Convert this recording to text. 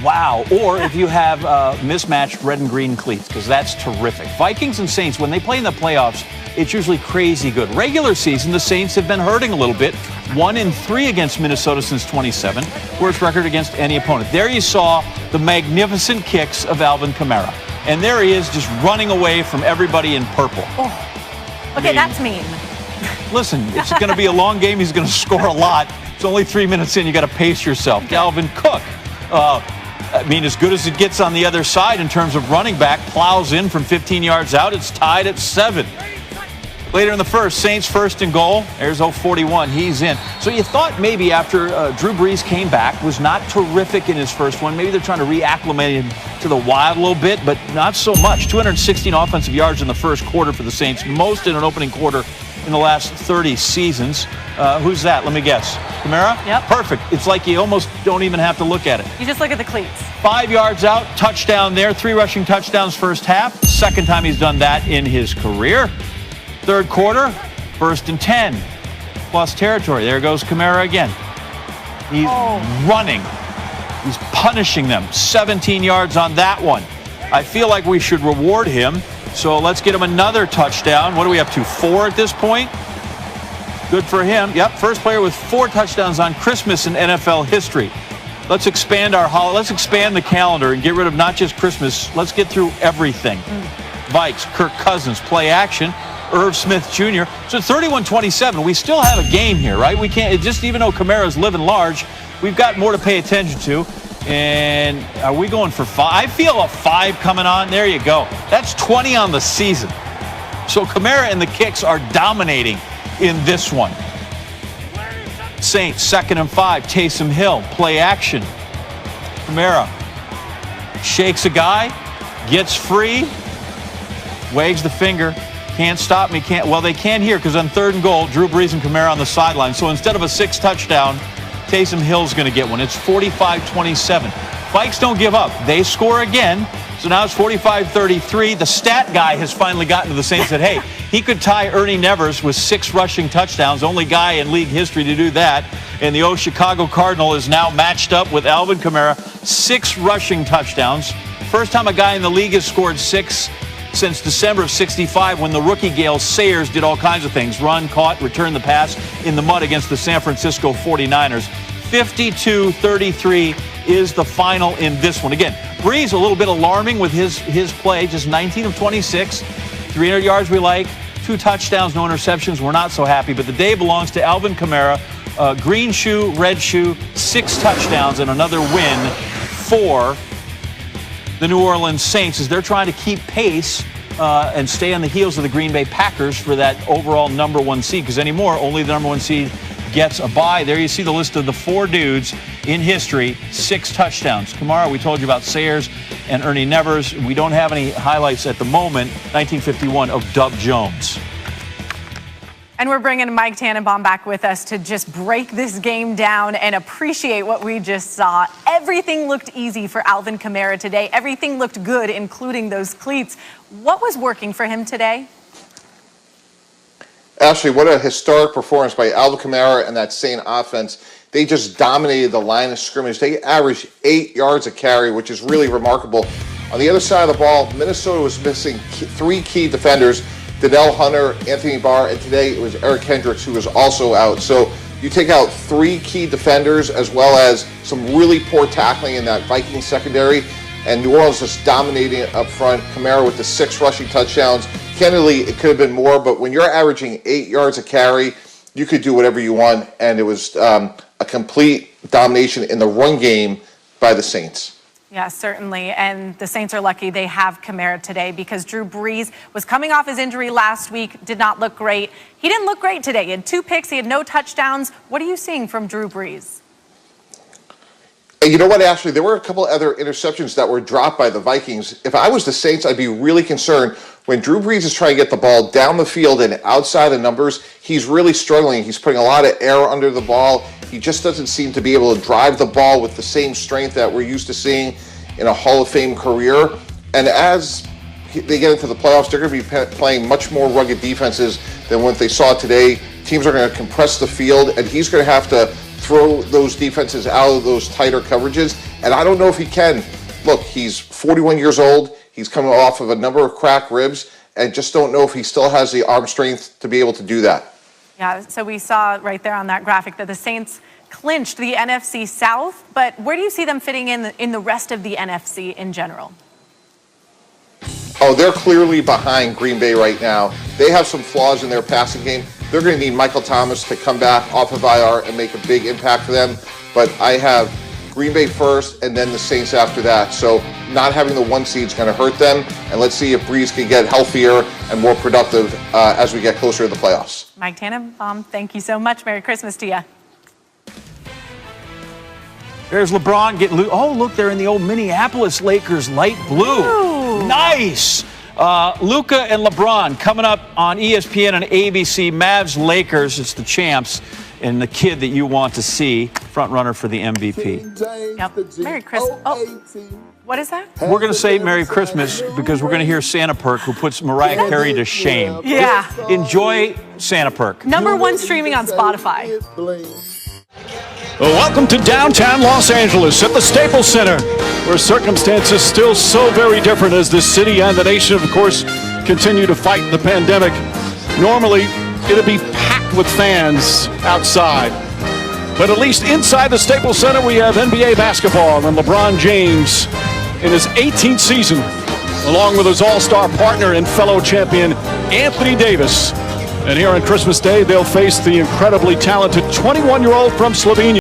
wow. Or if you have mismatched red and green cleats, because that's terrific. Vikings and Saints, when they play in the playoffs, it's usually crazy good. Regular season, the Saints have been hurting a little bit. 1-3 against Minnesota since 27. Worst record against any opponent. There you saw the magnificent kicks of Alvin Kamara. And there he is just running away from everybody in purple. Oh. Okay, that's mean. Listen, it's going to be a long game. He's going to score a lot. It's only 3 minutes in. You got to pace yourself. Dalvin Cook. I mean, as good as it gets on the other side in terms of running back, plows in from 15 yards out. It's tied at 7. Later in the first, Saints first and goal. There's 0-41. He's in. So you thought maybe after Drew Brees came back, was not terrific in his first one. Maybe they're trying to reacclimate him to the wild a little bit, but not so much. 216 offensive yards in the first quarter for the Saints, most in an opening quarter in the last 30 seasons. Who's that? Let me guess. Kamara? Yep. Perfect. It's like you almost don't even have to look at it. You just look at the cleats. 5 yards out, touchdown there. 3 rushing touchdowns first half. Second time he's done that in his career. Third quarter, 1st and 10. Plus territory. There goes Kamara again. He's running. He's punishing them. 17 yards on that one. I feel like we should reward him. So let's get him another touchdown. What are we up to? 4 at this point? Good for him. Yep, first player with 4 touchdowns on Christmas in NFL history. Let's expand let's expand the calendar and get rid of not just Christmas. Let's get through everything. Vikes, Kirk Cousins, play action. Irv Smith Jr. So 31-27. We still have a game here, right? We can't, just even though Kamara's living large, we've got more to pay attention to. And are we going for 5? I feel a 5 coming on. There you go. That's 20 on the season. So Kamara and the kicks are dominating in this one. Saints, 2nd and 5. Taysom Hill, play action. Kamara shakes a guy, gets free, wags the finger. Can't stop me. They can here because on 3rd and goal, Drew Brees and Kamara on the sideline. So instead of a 6 touchdown, Taysom Hill's going to get one. It's 45-27. Vikes don't give up. They score again. So now it's 45-33. The stat guy has finally gotten to the Saints and said, hey, he could tie Ernie Nevers with 6 rushing touchdowns. Only guy in league history to do that. And the Chicago Cardinal is now matched up with Alvin Kamara. 6 rushing touchdowns. First time a guy in the league has scored 6 since December of 65 when the rookie Gale Sayers did all kinds of things. Run, caught, return the pass in the mud against the San Francisco 49ers. 52-33 is the final in this one. Again, Brees a little bit alarming with his play. Just 19 of 26. 300 yards we like. 2 touchdowns, no interceptions. We're not so happy. But the day belongs to Alvin Kamara. Green shoe, red shoe, 6 touchdowns and another win for the New Orleans Saints as they're trying to keep pace and stay on the heels of the Green Bay Packers for that overall number 1 seed. Because anymore, only the number 1 seed gets a bye. There you see the list of the 4 dudes in history, 6 touchdowns. Kamara, we told you about Sayers and Ernie Nevers. We don't have any highlights at the moment, 1951, of Dub Jones. And we're bringing Mike Tannenbaum back with us to just break this game down and appreciate what we just saw. Everything looked easy for Alvin Kamara today. Everything looked good, including those cleats. What was working for him today? Ashley, what a historic performance by Alvin Kamara and that Saint offense. They just dominated the line of scrimmage. They averaged 8 yards a carry, which is really remarkable. On the other side of the ball, Minnesota was missing 3 key defenders. Danielle Hunter, Anthony Barr, and today it was Eric Hendricks who was also out. So you take out 3 key defenders as well as some really poor tackling in that Vikings secondary, and New Orleans just dominating it up front. Kamara with the 6 rushing touchdowns. Candidly, it could have been more, but when you're averaging 8 yards a carry, you could do whatever you want, and it was a complete domination in the run game by the Saints. Yeah, certainly. And the Saints are lucky they have Kamara today because Drew Brees was coming off his injury last week, did not look great. He didn't look great today. He had 2 picks. He had no touchdowns. What are you seeing from Drew Brees? You know what, Ashley? There were a couple other interceptions that were dropped by the Vikings. If I was the Saints, I'd be really concerned. When Drew Brees is trying to get the ball down the field and outside the numbers, he's really struggling. He's putting a lot of air under the ball. He just doesn't seem to be able to drive the ball with the same strength that we're used to seeing in a Hall of Fame career. And as they get into the playoffs, they're going to be playing much more rugged defenses than what they saw today. Teams are going to compress the field, and he's going to have to throw those defenses out of those tighter coverages And I don't know if he can. Look, he's 41 years old. He's coming off of a number of cracked ribs, and just don't know if he still has the arm strength to be able to do that. Yeah, so we saw right there on that graphic that the Saints clinched the NFC South, but where do you see them fitting in the rest of the NFC in general? Oh, they're clearly behind Green Bay right now. They have some flaws in their passing game. They're going to need Michael Thomas to come back off of IR and make a big impact for them. But I have Green Bay first and then the Saints after that. So not having the 1 seed is going to hurt them. And let's see if Breeze can get healthier and more productive as we get closer to the playoffs. Mike Tannenbaum, thank you so much. Merry Christmas to you. There's LeBron getting loose. Oh, look, they're in the old Minneapolis Lakers light blue. Ooh. Nice. Luka and LeBron coming up on ESPN and ABC. Mavs Lakers. It's the champs and the kid that you want to see, front runner for the MVP. Yep. Merry Christmas. Oh, what is that? We're going to say Merry Christmas because we're going to hear Santa Perk, who puts Mariah Carey to shame. Yeah. Enjoy Santa Perk. #1 streaming on Spotify. Well, welcome to downtown Los Angeles at the Staples Center, where circumstances still so very different as the city and the nation, of course, continue to fight the pandemic. Normally, it'd be packed with fans outside. But at least inside the Staples Center, we have NBA basketball and LeBron James in his 18th season, along with his all-star partner and fellow champion, Anthony Davis. And here on Christmas Day, they'll face the incredibly talented 21-year-old from Slovenia.